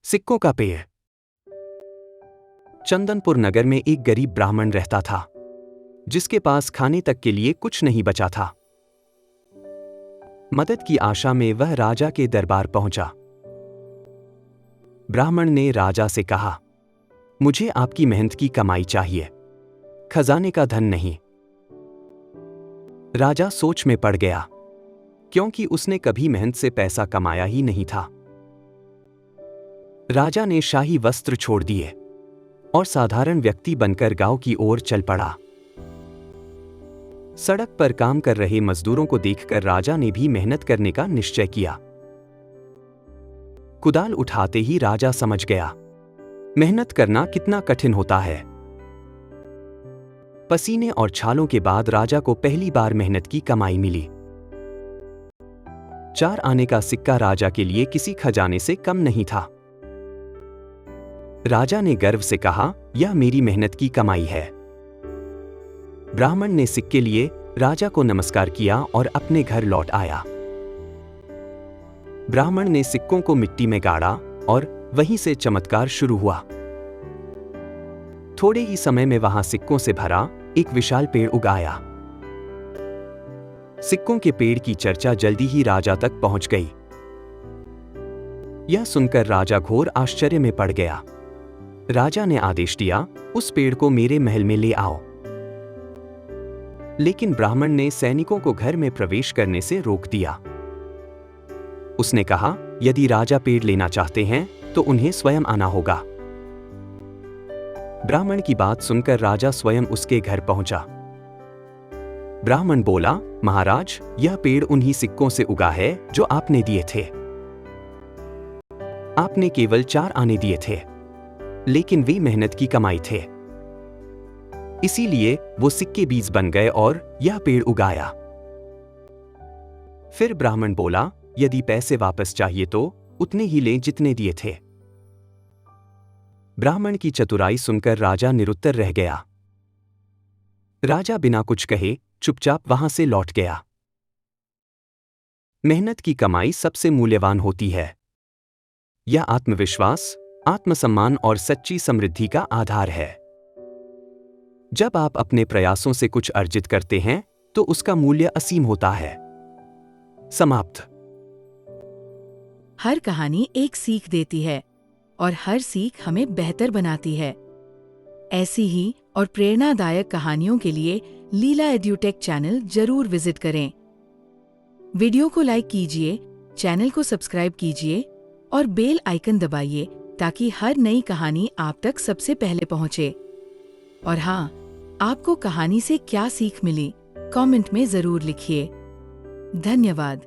सिक्कों का पेड़। चंदनपुर नगर में एक गरीब ब्राह्मण रहता था, जिसके पास खाने तक के लिए कुछ नहीं बचा था। मदद की आशा में वह राजा के दरबार पहुंचा। ब्राह्मण ने राजा से कहा, मुझे आपकी मेहनत की कमाई चाहिए, खजाने का धन नहीं। राजा सोच में पड़ गया, क्योंकि उसने कभी मेहनत से पैसा कमाया ही नहीं था। राजा ने शाही वस्त्र छोड़ दिए और साधारण व्यक्ति बनकर गांव की ओर चल पड़ा। सड़क पर काम कर रहे मजदूरों को देखकर राजा ने भी मेहनत करने का निश्चय किया। कुदाल उठाते ही राजा समझ गया, मेहनत करना कितना कठिन होता है। पसीने और छालों के बाद राजा को पहली बार मेहनत की कमाई मिली। 4 आने का सिक्का राजा के लिए किसी खजाने से कम नहीं था। राजा ने गर्व से कहा, यह मेरी मेहनत की कमाई है। ब्राह्मण ने सिक्के लिए, राजा को नमस्कार किया और अपने घर लौट आया। ब्राह्मण ने सिक्कों को मिट्टी में गाड़ा और वहीं से चमत्कार शुरू हुआ। थोड़े ही समय में वहां सिक्कों से भरा एक विशाल पेड़ उग आया। सिक्कों के पेड़ की चर्चा जल्दी ही राजा तक पहुंच गई। यह सुनकर राजा घोर आश्चर्य में पड़ गया। राजा ने आदेश दिया, उस पेड़ को मेरे महल में ले आओ। लेकिन ब्राह्मण ने सैनिकों को घर में प्रवेश करने से रोक दिया। उसने कहा, यदि राजा पेड़ लेना चाहते हैं तो उन्हें स्वयं आना होगा। ब्राह्मण की बात सुनकर राजा स्वयं उसके घर पहुंचा। ब्राह्मण बोला, महाराज, यह पेड़ उन्हीं सिक्कों से उगा है जो आपने दिए थे। आपने केवल 4 आने दिए थे, लेकिन वे मेहनत की कमाई थे। इसीलिए वो सिक्के बीज बन गए और यह पेड़ उगाया। फिर ब्राह्मण बोला, यदि पैसे वापस चाहिए तो उतने ही लें जितने दिए थे। ब्राह्मण की चतुराई सुनकर राजा निरुत्तर रह गया। राजा बिना कुछ कहे चुपचाप वहां से लौट गया। मेहनत की कमाई सबसे मूल्यवान होती है। यह आत्मविश्वास, आत्मसम्मान और सच्ची समृद्धि का आधार है। जब आप अपने प्रयासों से कुछ अर्जित करते हैं तो उसका मूल्य असीम होता है। समाप्त। हर कहानी एक सीख देती है और हर सीख हमें बेहतर बनाती है। ऐसी ही और प्रेरणादायक कहानियों के लिए लीला एड्यूटेक चैनल जरूर विजिट करें। वीडियो को लाइक कीजिए, चैनल को सब्सक्राइब कीजिए और बेल आइकन दबाइए ताकि हर नई कहानी आप तक सबसे पहले पहुंचे। और हाँ, आपको कहानी से क्या सीख मिली, कमेंट में जरूर लिखिए। धन्यवाद।